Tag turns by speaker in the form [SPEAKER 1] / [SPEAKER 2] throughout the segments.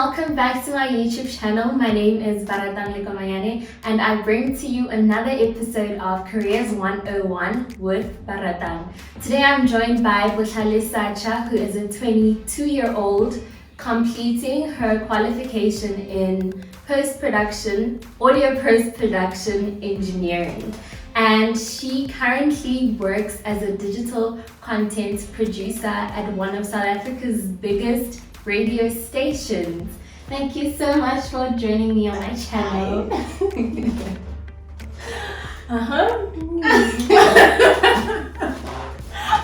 [SPEAKER 1] welcome back to my YouTube channel. My name is Baratang and I bring to you another episode of Careers 101 with Baratang. Today I'm joined by Botlhale Satsha, who is a 22-year-old completing her qualification in audio post-production engineering. And she currently works as a digital content producer at one of South Africa's biggest radio stations. Thank you so much for joining me on my channel.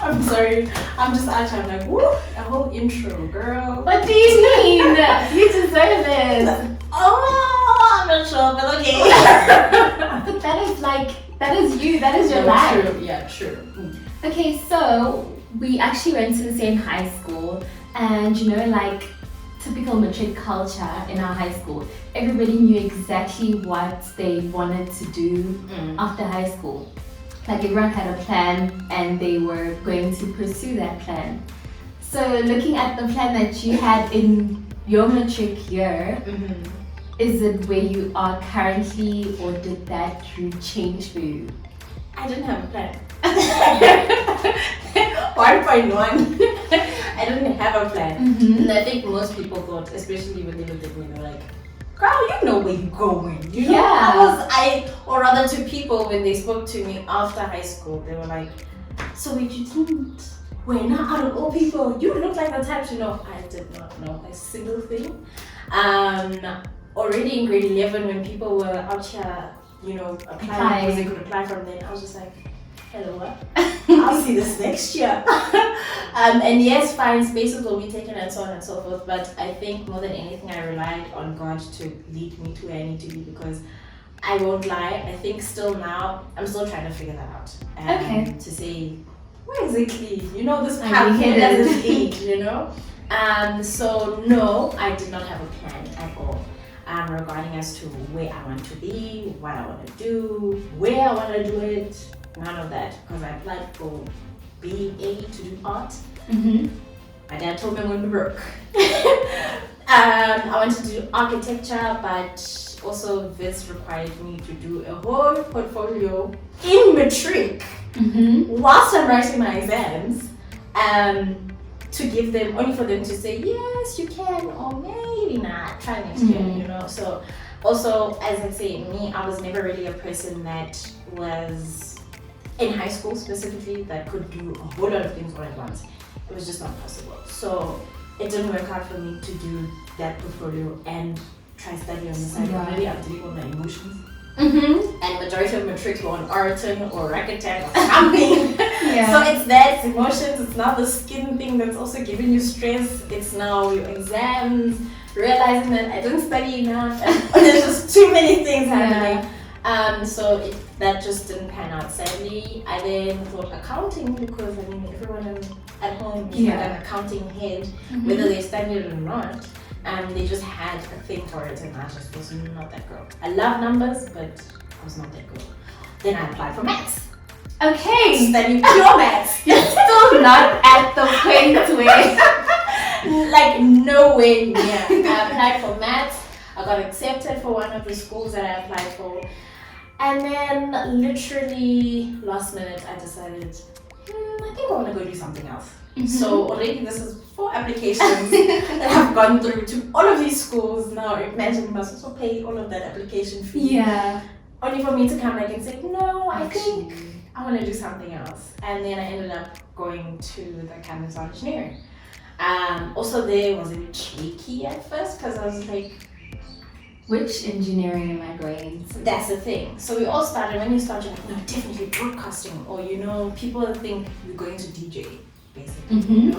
[SPEAKER 2] I'm sorry. I'm just actually like, woo, a whole intro, girl.
[SPEAKER 1] What do you mean? You deserve it.
[SPEAKER 2] Oh, I'm not sure, but okay.
[SPEAKER 1] But that is you, that is your life.
[SPEAKER 2] True. Yeah, true.
[SPEAKER 1] Okay, so we actually went to the same high school, and typical matric culture in our high school, everybody knew exactly what they wanted to do after high school. Like everyone had a plan and they were going to pursue that plan. So looking at the plan that you had in your matric year, is it where you are currently, or did that change for you?
[SPEAKER 2] I didn't have a plan. 1.1. I didn't have a plan. And I think most people thought, especially when they looked at me, they were like, girl, you know where you're going. You know?
[SPEAKER 1] Yeah.
[SPEAKER 2] Or rather to people when they spoke to me after high school, they were like, so wait, you didn't, we're not out of all people, you look like the type to know. I did not know a single thing. Already in grade 11, when people were out here, applying because they could apply from then, I was just like, hello, what? I'll see this next year. And yes, fine, spaces will be taken and so on and so forth, but I think more than anything I relied on God to lead me to where I need to be, because I won't lie, I think still now, I'm still trying to figure that out.
[SPEAKER 1] Okay.
[SPEAKER 2] To say, where exactly, this path does it lead, So no, I did not have a plan at all. Regarding as to where I want to be, what I want to do, where I want to do it, none of that, because I applied for BA to do art. My dad told me I'm going to work. I wanted to do architecture, but also this required me to do a whole portfolio in matric whilst I'm writing my exams, to give them, only for them to say, yes, you can, or maybe not, try next year, So also, as I say, I was never really a person that was in high school specifically that could do a whole lot of things all at once. It was just not possible. So it didn't work out for me to do that portfolio and try study on the side. Already I'm dealing with my emotions. And majority of matrics were on Oraton or Racketex or something. So it's that, it's emotions, it's now the skin thing that's also giving you stress, it's now your exams, realizing that I didn't study enough, and there's just too many things happening. That just didn't pan out, sadly. I then thought accounting, because everyone at home is like an accounting head, whether they studied it or not. They just had a thing for it, and I just was not that girl. I love numbers, but I was not that girl. Then I applied for maths.
[SPEAKER 1] Okay.
[SPEAKER 2] Studying pure maths.
[SPEAKER 1] You're still not at the point where...
[SPEAKER 2] Like, nowhere near. I applied for maths. I got accepted for one of the schools that I applied for. And then, literally, last minute, I decided, I think I want to go do something else. So already this is 4 applications that I've gone through to all of these schools. Now imagine you must also pay all of that application fee.
[SPEAKER 1] Yeah.
[SPEAKER 2] Only for me to come back and say, no, I think I want to do something else. And then I ended up going to the campus of engineering. Also there was a bit tricky at first, because I was like,
[SPEAKER 1] which engineering am I going into?
[SPEAKER 2] That's the thing. So we all started, when you start, you're like, no, definitely broadcasting, or people think you're going to DJ. Basically,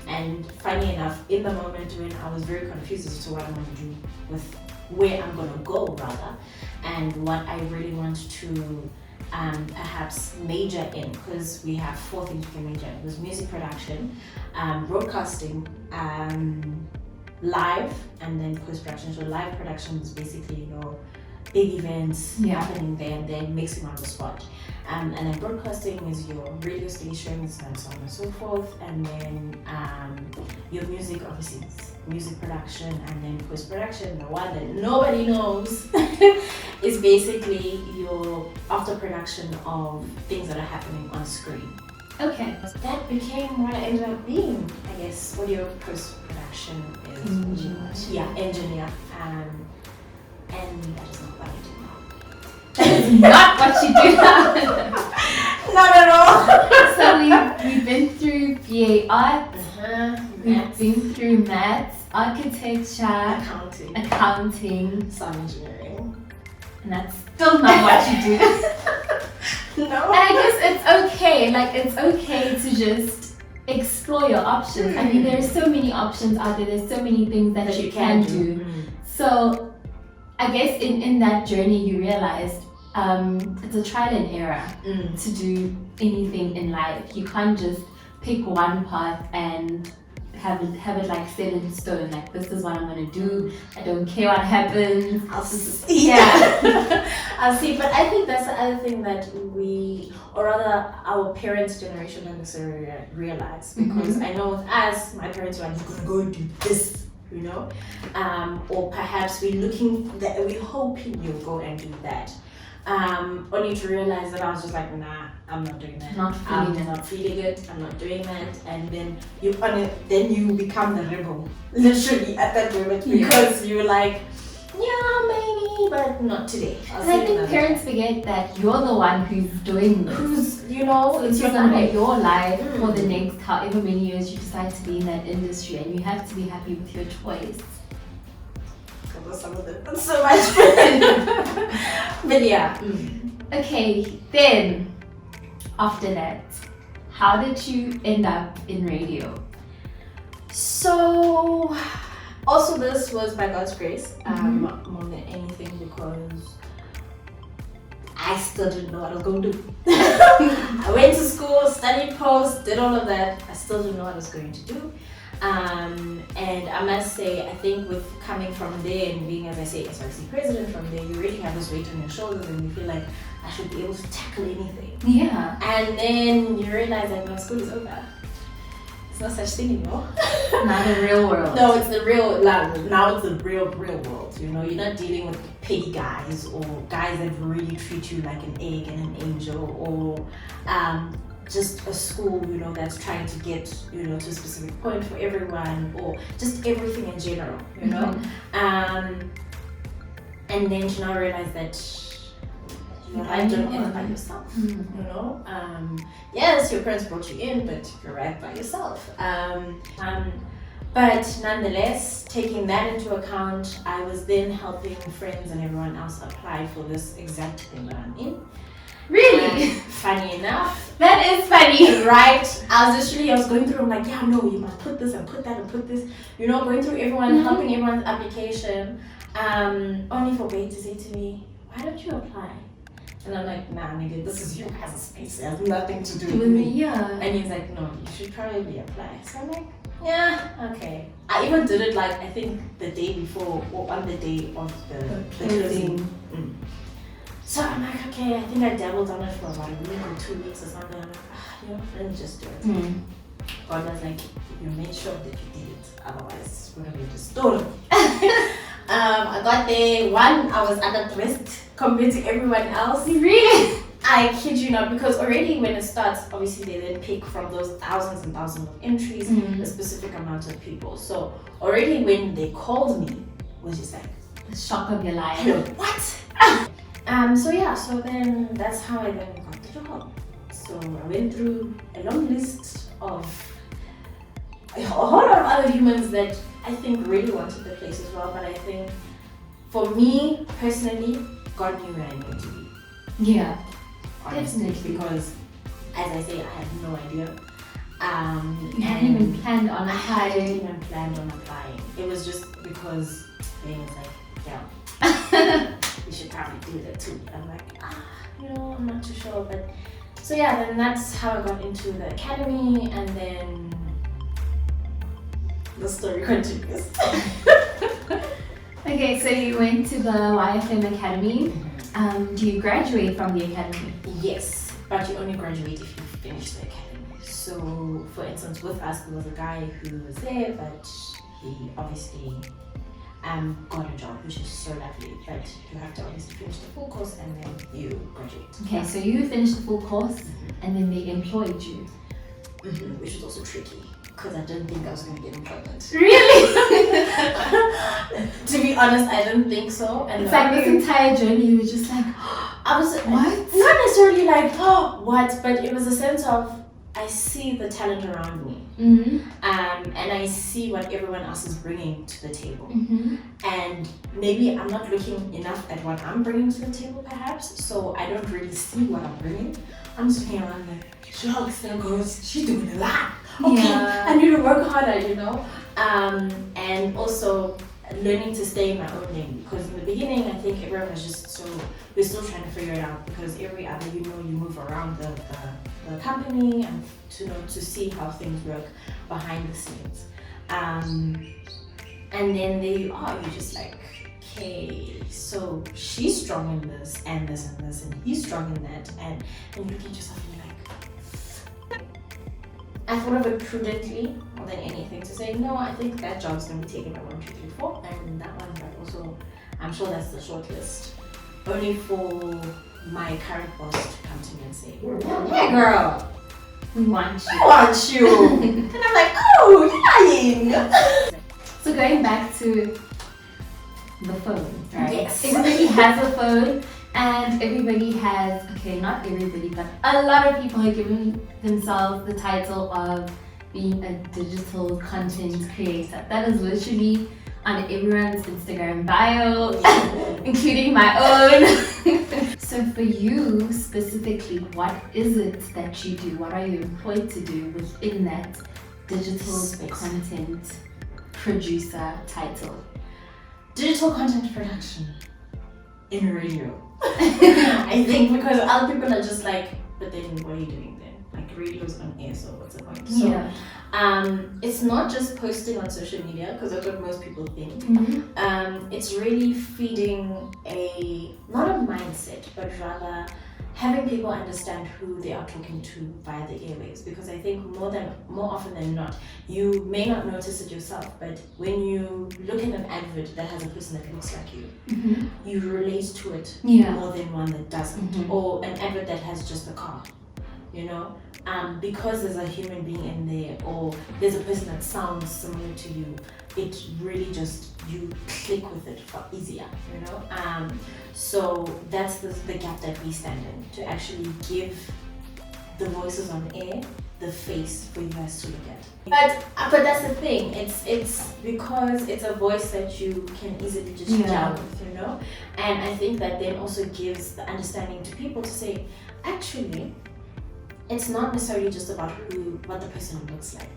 [SPEAKER 2] And funny enough, in the moment when I was very confused as to what I'm going to do with where I'm going to go, rather, and what I really want to perhaps major in, because we have 4 things we can major in. It was music production, broadcasting, live, and then post-production. So live production is basically big events
[SPEAKER 1] Yeah.
[SPEAKER 2] happening there and then mixing on the spot. And then broadcasting is your radio stations and so on and so forth. And then your music, obviously, is music production, and then post production. The one that nobody knows is basically your after production of things that are happening on screen.
[SPEAKER 1] Okay.
[SPEAKER 2] That became what I ended up being, I guess. Audio post production is engineer. And that is not what I do now.
[SPEAKER 1] That is not what you do now.
[SPEAKER 2] Not at all.
[SPEAKER 1] So we've been through BA Art, we've
[SPEAKER 2] Maths,
[SPEAKER 1] been through maths, architecture, accounting,
[SPEAKER 2] sound engineering.
[SPEAKER 1] and that's still not what you do.
[SPEAKER 2] No.
[SPEAKER 1] And I guess it's okay, like it's okay to just explore your options. I mean, there's so many options out there, there's so many things that you can do. So I guess in that journey you realized it's a trial and error to do anything in life. You can't just pick one path and have it like set in stone, like this is what I'm gonna do, I don't care what happens.
[SPEAKER 2] I'll see.
[SPEAKER 1] Yeah.
[SPEAKER 2] I'll see. But I think that's the other thing that we, or rather our parents' generation, don't necessarily realize. Because I know with us, my parents were like, you're gonna go and do this, you know? Or perhaps we're hoping you'll go and do that. Only to realize that I was just like, nah, I'm not doing that. I'm not feeling it. I'm not doing that. And then you become the rebel, literally at that moment, because you're like, yeah, maybe, but not today.
[SPEAKER 1] And I think parents forget that you're the one who's doing this.
[SPEAKER 2] So
[SPEAKER 1] it's gonna be your life for the next however many years you decide to be in that industry, and you have to be happy with your choice.
[SPEAKER 2] Some of them, not so much fun. But yeah.
[SPEAKER 1] Okay, then after that, how did you end up in radio?
[SPEAKER 2] So also this was by God's grace, more than anything, because I still didn't know what I was going to do. I went to school, studied post, did all of that. I still didn't know what I was going to do. And I must say, I think with coming from there and being, as I say, SRC president from there, you already have this weight on your shoulders and you feel like I should be able to tackle anything.
[SPEAKER 1] Yeah.
[SPEAKER 2] And then you realize that no, school is over. It's no such thing anymore.
[SPEAKER 1] Not the real world.
[SPEAKER 2] No, it's the real, now it's the real world. You know, you're not dealing with petty guys or guys that really treat you like an egg and an angel, or just a school, you know, that's trying to get, you know, to a specific point for everyone, or just everything in general, you know. And then to now realize that you're right on it by yourself, you know. Yes, your parents brought you in, but you're right by yourself. But nonetheless, taking that into account, I was then helping friends and everyone else apply for this exact thing that I'm in.
[SPEAKER 1] Really?
[SPEAKER 2] Funny enough.
[SPEAKER 1] That is funny.
[SPEAKER 2] Right? I was going through, I'm like, yeah, no, you must put this and put that and put this. You know, going through everyone, helping everyone's application. Only for Babe to say to me, why don't you apply? And I'm like, nah, nigga, this is your guys' space. It has nothing to do with me.
[SPEAKER 1] Yeah.
[SPEAKER 2] And he's like, no, you should probably apply. So I'm like, yeah, okay. I even did it like, I think the day before or on the day of the closing. So I'm like, okay, I think I dabbled on it for about a week or 2 weeks or something. I'm like, you know, let me just do it. God was like, you made sure that you did it, otherwise it's gonna be distorted. I got there, I was underdressed compared to everyone else.
[SPEAKER 1] Really?
[SPEAKER 2] I kid you not, because already when it starts, obviously they then pick from those thousands and thousands of entries a specific amount of people. So already when they called me, it was just like
[SPEAKER 1] the shock of your life.
[SPEAKER 2] Hello, what? So then that's how I then got the job. So I went through a long list of a whole lot of other humans that I think really wanted the place as well. But I think for me personally, God knew where I needed to be.
[SPEAKER 1] Yeah,
[SPEAKER 2] Honestly,
[SPEAKER 1] definitely.
[SPEAKER 2] because as I say, I had no idea.
[SPEAKER 1] You hadn't even planned on
[SPEAKER 2] I
[SPEAKER 1] applying.
[SPEAKER 2] hadn't even planned on applying. It was just because they was like, yeah, we should probably do that too. I'm like, you know, I'm not too sure. But so yeah, then that's how I got into the academy, and then the story continues.
[SPEAKER 1] Okay, so you went to the YFM Academy. Do you graduate from the academy?
[SPEAKER 2] Yes, but you only graduate if you finish the academy. So, for instance, with us, there was a guy who was there, but he obviously got a job, which is so lovely. But you have to obviously finish the full course and then you graduate.
[SPEAKER 1] Okay, so you finished the full course and then they employed you.
[SPEAKER 2] Which was also tricky because I didn't think I was going to get employment.
[SPEAKER 1] Really?
[SPEAKER 2] To be honest, I didn't think so. And
[SPEAKER 1] it's like this entire journey, you were just like,
[SPEAKER 2] I was
[SPEAKER 1] what?
[SPEAKER 2] Not necessarily like, oh, what, but it was a sense of I see the talent around me, and I see what everyone else is bringing to the table, and maybe I'm not looking enough at what I'm bringing to the table, perhaps. So I don't really see what I'm bringing. I'm just looking around like, shucks, there goes, she's doing a lot. Okay,
[SPEAKER 1] Yeah.
[SPEAKER 2] I need to work harder, you know, and also learning to stay in my own lane, because in the beginning I think everyone was just we're still trying to figure it out, because every other you move around the company and to see how things work behind the scenes, and then there you are, you're just like, okay, so she's strong in this and this and this, and he's strong in that, and you look at yourself and you're like, I thought of it prudently more than anything to say, no, I think that job's going to be taken by 1, 2, 3, 4, and that one, but also I'm sure that's the short list. Only for my current boss to come to me and say, hey girl,
[SPEAKER 1] We want you.
[SPEAKER 2] I want you. And I'm like, oh, lying.
[SPEAKER 1] So going back to the phone, right?
[SPEAKER 2] Yes.
[SPEAKER 1] Everybody has a phone and everybody has, okay, not everybody, but a lot of people are giving themselves the title of being a digital content creator. That is literally on everyone's Instagram bio, including my own. So for you specifically, what is it that you do? What are you employed to do within that digital content producer title?
[SPEAKER 2] Digital content production in radio. I think because other people are just like, but then what are you doing then? Like, radio's on air, so what's the point? So,
[SPEAKER 1] Yeah.
[SPEAKER 2] it's not just posting on social media, because that's what most people think.
[SPEAKER 1] Mm-hmm.
[SPEAKER 2] It's really feeding not a mindset, but rather having people understand who they are talking to via the airwaves, because I think more often than not, you may not notice it yourself, but when you look at an advert that has a person that looks like you, you relate to it more than one that doesn't, or an advert that has just a car, you know, because there's a human being in there, or there's a person that sounds similar to you. It really just, you click with it for easier, you know. So that's the gap that we stand in, to actually give the voices on air the face for you guys to look at. But that's the thing. It's because it's a voice that you can easily just gel with, you know. And I think that then also gives the understanding to people to say, actually, it's not necessarily just about what the person looks like.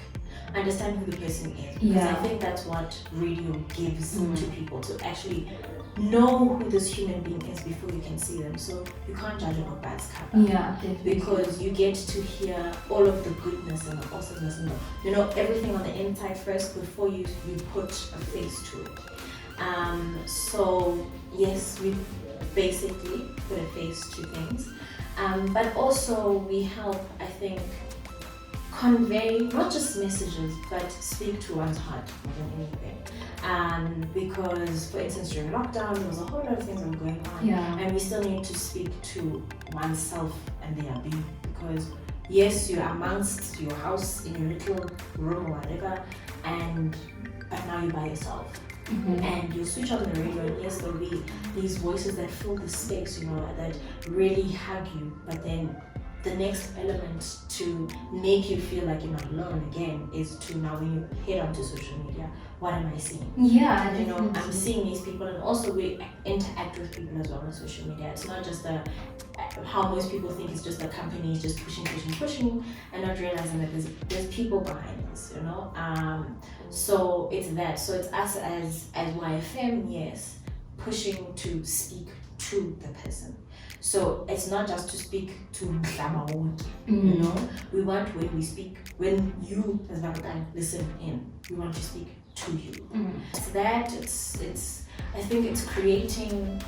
[SPEAKER 2] Understand who the person is, because I think that's what radio gives to people, to actually know who this human being is before you can see them. So you can't judge a book by its cover.
[SPEAKER 1] Yeah, definitely.
[SPEAKER 2] Because you get to hear all of the goodness and the awesomeness and everything on the inside first before you put a face to it. So yes, we basically put a face to things, but also we help, I think, convey not just messages, but speak to one's heart more than anything. Because, for instance, during lockdown, there was a whole lot of things that were going on, and we still need to speak to oneself and their being. Because yes, you're amongst your house in your little room or whatever, but now you're by yourself. And you switch on the radio, and yes, there'll be these voices that fill the space, that really hug you, but then the next element to make you feel like you're not alone again is to, now when you head onto social media, what am I seeing?
[SPEAKER 1] Yeah,
[SPEAKER 2] I'm seeing these people, and also we interact with people as well on social media. It's not just how most people think it's just the companies just pushing, and not realizing that there's people behind this, So it's that. So it's us as YFM, yes, pushing to speak to the person. So it's not just to speak to Mhlama, we want when we speak, when you as Baratang listen in, we want to speak to you. It's that, I think it's creating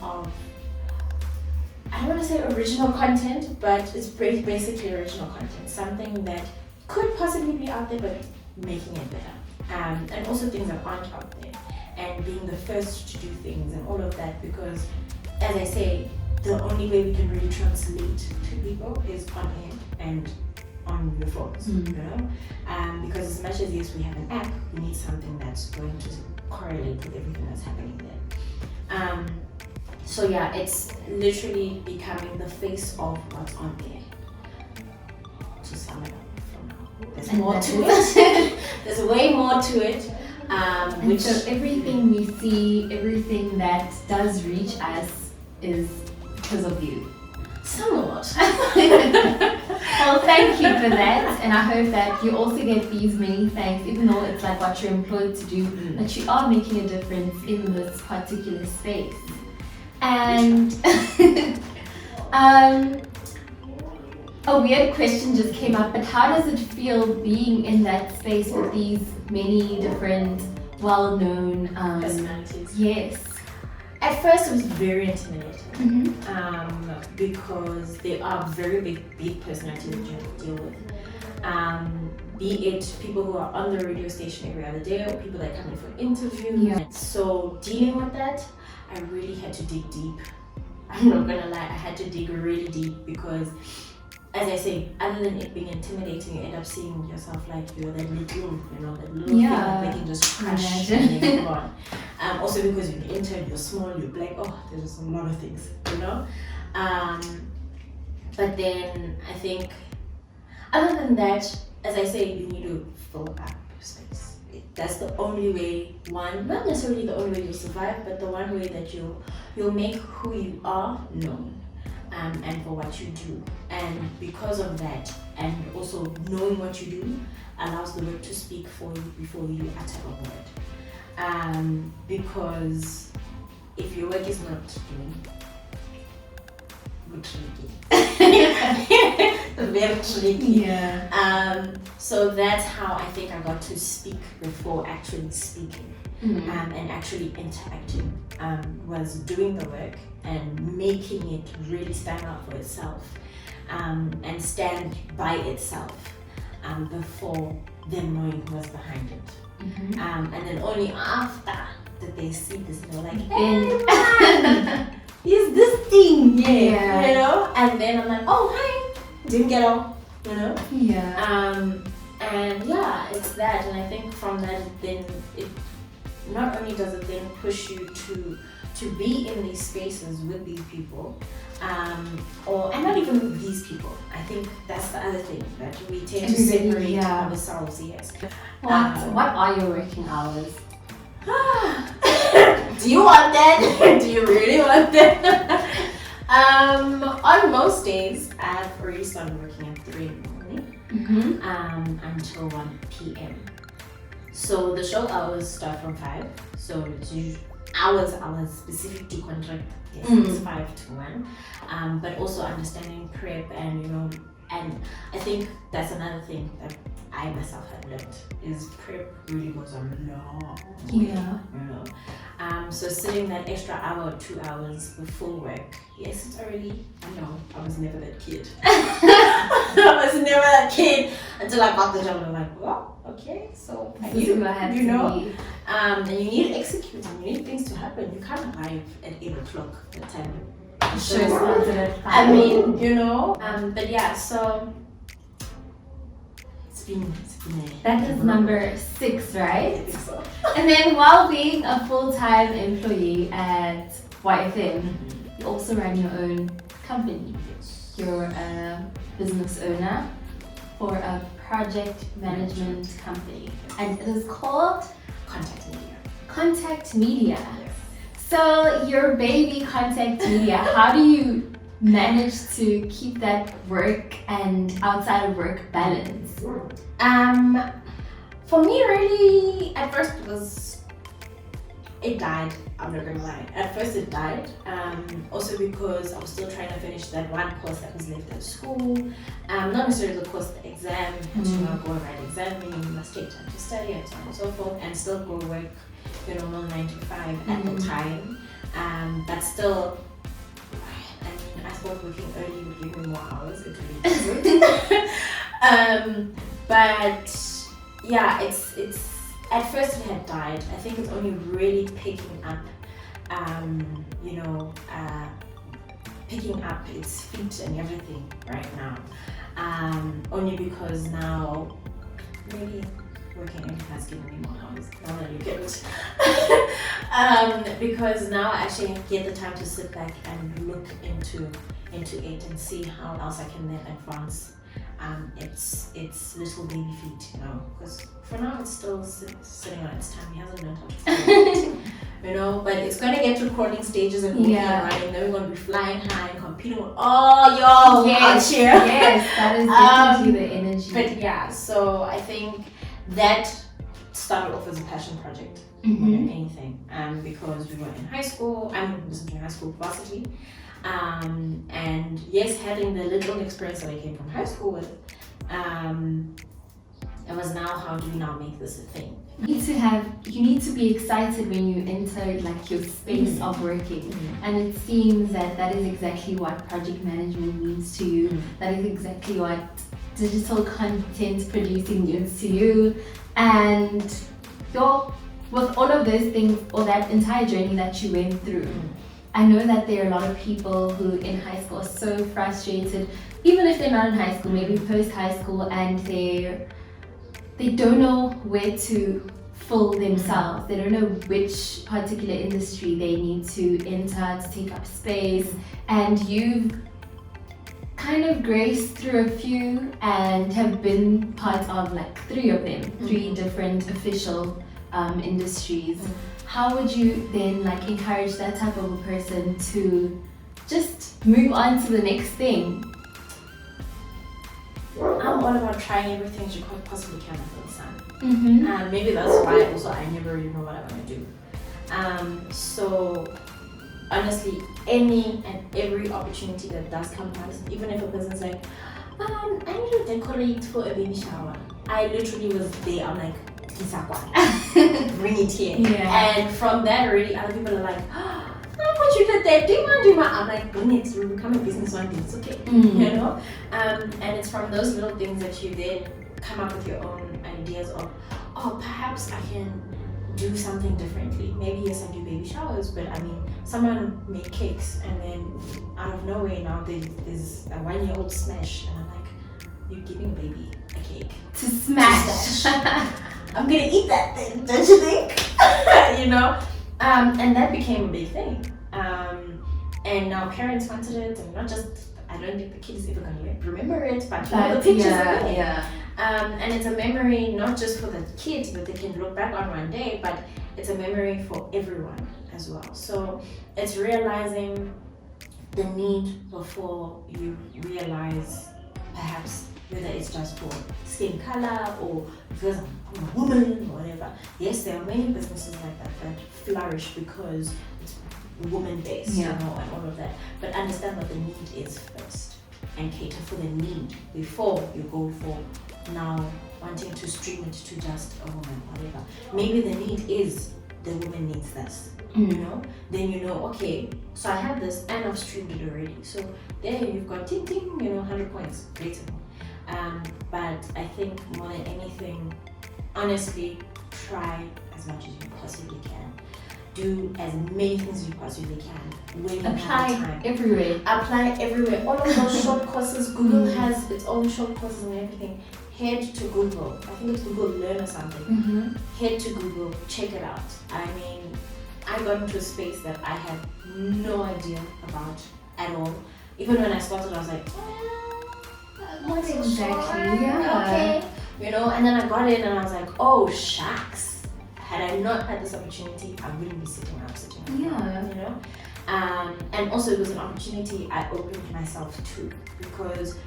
[SPEAKER 2] I don't want to say original content, but it's basically original content. Something that could possibly be out there, but making it better. And also things that aren't out there. And being the first to do things and all of that, because as I say, the only way we can really translate to people is on air and on your phones, you know? Because as much as yes, we have an app, we need something that's going to correlate with everything that's happening there. So yeah, it's literally becoming the face of what's on air. To sum it up for now. There's more to it. There's way more to it.
[SPEAKER 1] So everything we see, everything that does reach us is because of you.
[SPEAKER 2] Somewhat.
[SPEAKER 1] Well, thank you for that, and I hope that you also get these many thanks, even though it's like what you're employed to do, that you are making a difference in this particular space. And a weird question just came up, but how does it feel being in that space with these many different well-known
[SPEAKER 2] Personalities.
[SPEAKER 1] Yes.
[SPEAKER 2] At first, it was very intimidating because they are very big personalities that you have to deal with. Be it people who are on the radio station every other day or people that come in for interviews.
[SPEAKER 1] Yeah.
[SPEAKER 2] So dealing with that, I really had to dig deep. I'm not gonna lie, I had to dig really deep because, as I say, other than it being intimidating, you end up seeing yourself like you're that little, that little thing that they can just crush and then go on. Also because you're intern, you're small, you're black, there's just a lot of things, you know? But then I think, other than that, as I say, you need to fill up space. That's the only way, not necessarily the only way you'll survive, but the one way that you'll make who you are known. And for what you do, and because of that, and also knowing what you do allows the word to speak for you before you utter a word. Because if your work is not doing very tricky.
[SPEAKER 1] Yeah.
[SPEAKER 2] So that's how I think I got to speak before actually speaking. And actually interacting, was doing the work and making it really stand out for itself, and stand by itself, before them knowing who was behind it. And then only after that they see this, they're like, hey, he's this thing, you know? And then I'm like, oh, hi, didn't get off, you know?
[SPEAKER 1] Yeah.
[SPEAKER 2] And yeah, it's that, and I think from that, then it not only does it then push you to be in these spaces with these people, and not even with these people. I think that's the other thing, that we tend to separate ourselves. Yes.
[SPEAKER 1] What are your working hours?
[SPEAKER 2] Do you want that? Do you really want that? On most days, I've already started working at 3 in the morning, until 1 p.m. So the show hours start from 5. So it's usually hours specific to contract. Yes, it's 5 to 1. But also understanding prep and and I think that's another thing that I myself have learned is prep really goes a long way. So sitting that extra hour or 2 hours before work, yes, it's already, I know, I was never that kid. I was never that kid until I got the job. I'm like, well, okay, so and you need to execute and you need things to happen. You can't arrive at 8 o'clock the time.
[SPEAKER 1] Sure, started at 5.
[SPEAKER 2] I mean, but yeah, so it's been
[SPEAKER 1] that is number 6, right?
[SPEAKER 2] I think so.
[SPEAKER 1] And then while being a full-time employee at YFM, you also run your own company. You're a business owner for a project management company, and it is called Contact Media. So your baby Contact Media, how do you manage to keep that work and outside of work balance?
[SPEAKER 2] For me, really, at first it died. I'm not gonna lie. At first it died. Also because I was still trying to finish that one course that was left at school. Not necessarily the course, the exam. To now go and write exam, meaning you must take time to study and so on and so forth, and still go work your normal 9 to 5 at the time. But still, I mean, I thought working early would give me more hours. It really doesn't. But yeah, it's at first it had died. I think it's only really picking up, picking up its feet and everything right now. Only because now maybe working in has given me more hours. Now that you get it, because now I actually get the time to sit back and look into it and see how else I can then advance its little baby feet, you know, because for now it's still sitting on its tummy. He hasn't learned how to fly, you know, but it's gonna get to crawling stages and moving and running. Then we're gonna be flying high and competing with all y'all out here.
[SPEAKER 1] Yes, that is definitely the energy.
[SPEAKER 2] But yeah, so I think that started off as a passion project more than anything, because we were in high school. I was in high school varsity. And yes, having the little experience that I came from high school with, it was now, how do we now make this a thing?
[SPEAKER 1] You need to be excited when you enter like your space of working, and it seems that is exactly what project management means to you. That is exactly what digital content producing means to you, and with all of those things, or that entire journey that you went through. I know that there are a lot of people who in high school are so frustrated, even if they're not in high school, maybe post high school, and they don't know where to fill themselves. They don't know which particular industry they need to enter to take up space. And you've kind of graced through a few and have been part of like 3 of them, 3 different official industries. How would you then like encourage that type of a person to just move on to the next thing?
[SPEAKER 2] I'm all about trying everything you possibly can under the sun. And maybe that's why also I never really know what I want to do. So honestly, any and every opportunity that does come past, even if a person's like, I need to decorate for a baby shower, I literally was there. I'm like, bring it here. And from that already other people are like, what you did there, do you want to do my, I'm like, bring it, you'll become a business one day, it's okay. You know, and it's from those little things that you then come up with your own ideas of, oh, perhaps I can do something differently. Maybe yes, I do baby showers, but I mean, someone made cakes and then out of nowhere now there's a 1-year-old smash, and I'm like, you're giving a baby a cake
[SPEAKER 1] to smash.
[SPEAKER 2] I'm gonna eat that thing, don't you think? You know? And that became a big thing. And now parents wanted it, and not just, I don't think the kid is ever gonna remember it, but you know, the pictures are there. And it's a memory not just for the kids that they can look back on one day, but it's a memory for everyone as well. So it's realizing the need before you realize perhaps whether it's just for skin color or because I'm a woman or whatever. Yes, there are many businesses like that flourish because it's woman-based, you know, and all of that. But understand what the need is first and cater for the need before you go for now wanting to stream it to just a woman, whatever. Maybe the need is the woman needs this, you know? Then you know, okay, so I have this and I've streamed it already. So there you've got ting ting, you know, 100 points, great. But I think more than anything, honestly, try as much as you possibly can. Do as many things as you possibly can. When you have time.
[SPEAKER 1] Everywhere.
[SPEAKER 2] Apply everywhere. All of those short courses, Google has its own short courses and everything. Head to Google. I think it's Google Learn or something. Head to Google, check it out. I mean, I got into a space that I had no idea about at all. Even when I started, I was like,
[SPEAKER 1] not exactly,
[SPEAKER 2] okay. You know, and then I got in and I was like, oh shucks. Had I not had this opportunity, I wouldn't be sitting up. You know? And also it was an opportunity I opened myself to, because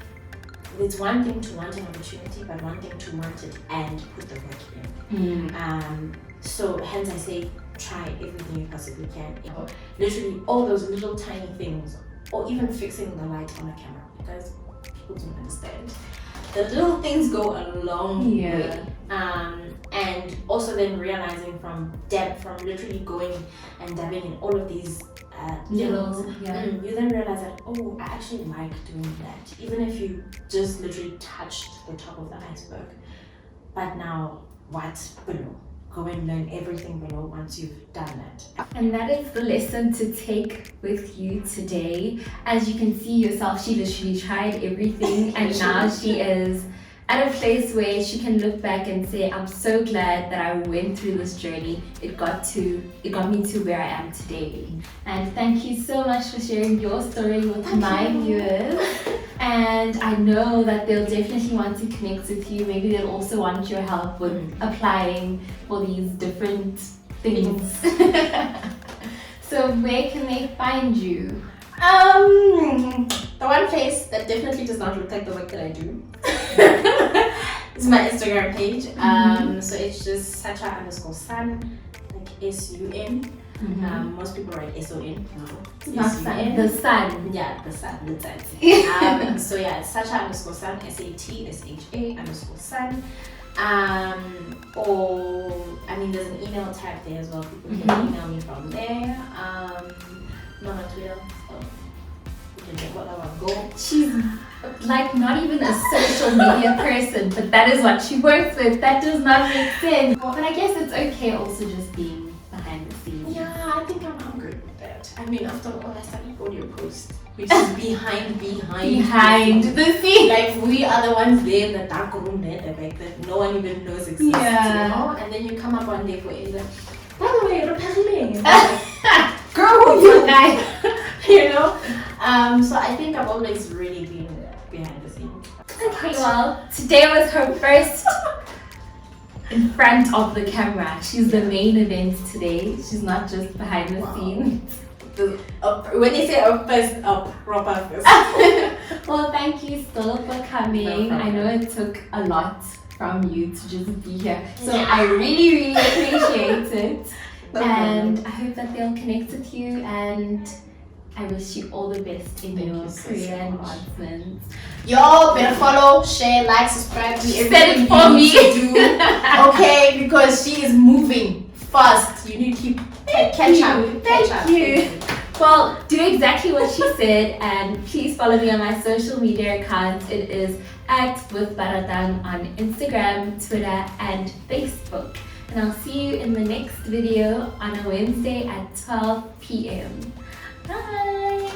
[SPEAKER 2] it's one thing to want an opportunity, but one thing to want it and put the work in. So hence I say, try everything you possibly can. You know, literally all those little tiny things, or even fixing the light on a camera. Because people don't understand. The little things go a long way. And also then realizing from literally going and dabbing in all of these
[SPEAKER 1] little,
[SPEAKER 2] you then realize that, oh, I actually like doing that, even if you just literally touched the top of the iceberg. But now what's below? Go and learn everything below once you've done that.
[SPEAKER 1] And that is the lesson to take with you today. As you can see yourself, she literally tried everything and now she is at a place where she can look back and say, I'm so glad that I went through this journey. It got me to where I am today. And thank you so much for sharing your story with my viewers. And I know that they'll definitely want to connect with you. Maybe they'll also want your help with applying for these different things. So where can they find you?
[SPEAKER 2] The one place that definitely does not look like the work that I do is my Instagram page. So it's just Satsha_sun, like SUN. Most people write SON. No,
[SPEAKER 1] not sun. The sun.
[SPEAKER 2] Yeah, the sun. The sun. So yeah, it's Satsha_sun, SATSHA_sun. Or I mean, there's an email tab there as well. People can email me from there. Not on Twitter, so you can check what I want to go.
[SPEAKER 1] She's like not even a social media person, but that is what she works with. That does not make sense. But I guess it's okay also just being behind the scenes.
[SPEAKER 2] Yeah, I think I'm good with that. I mean, after all, I started audio post, which is behind
[SPEAKER 1] the scenes.
[SPEAKER 2] Like we are the ones there in the dark room there, the back that no one even knows exists. You know? And then you come up one day for it, like, by the way, girl, who you guy, you know. So I think I've always really been behind the scenes.
[SPEAKER 1] Okay, well, today was her first in front of the camera. She's the main event today. She's not just behind the scenes.
[SPEAKER 2] When they say first, proper first.
[SPEAKER 1] Well, thank you still for coming. No, I know it took a lot from you to just be here. So I really appreciate it. And I hope that they'll connect with you, and I wish you all the best in your career advancements.
[SPEAKER 2] Yo, better follow, share, like, subscribe.
[SPEAKER 1] Said it for me.
[SPEAKER 2] Okay, because she is moving fast. You need to keep catch up.
[SPEAKER 1] Thank you. Well, do exactly what she said, and please follow me on my social media accounts. It is @withbaratang on Instagram, Twitter, and Facebook. And I'll see you in the next video on a Wednesday at 12 p.m. Bye!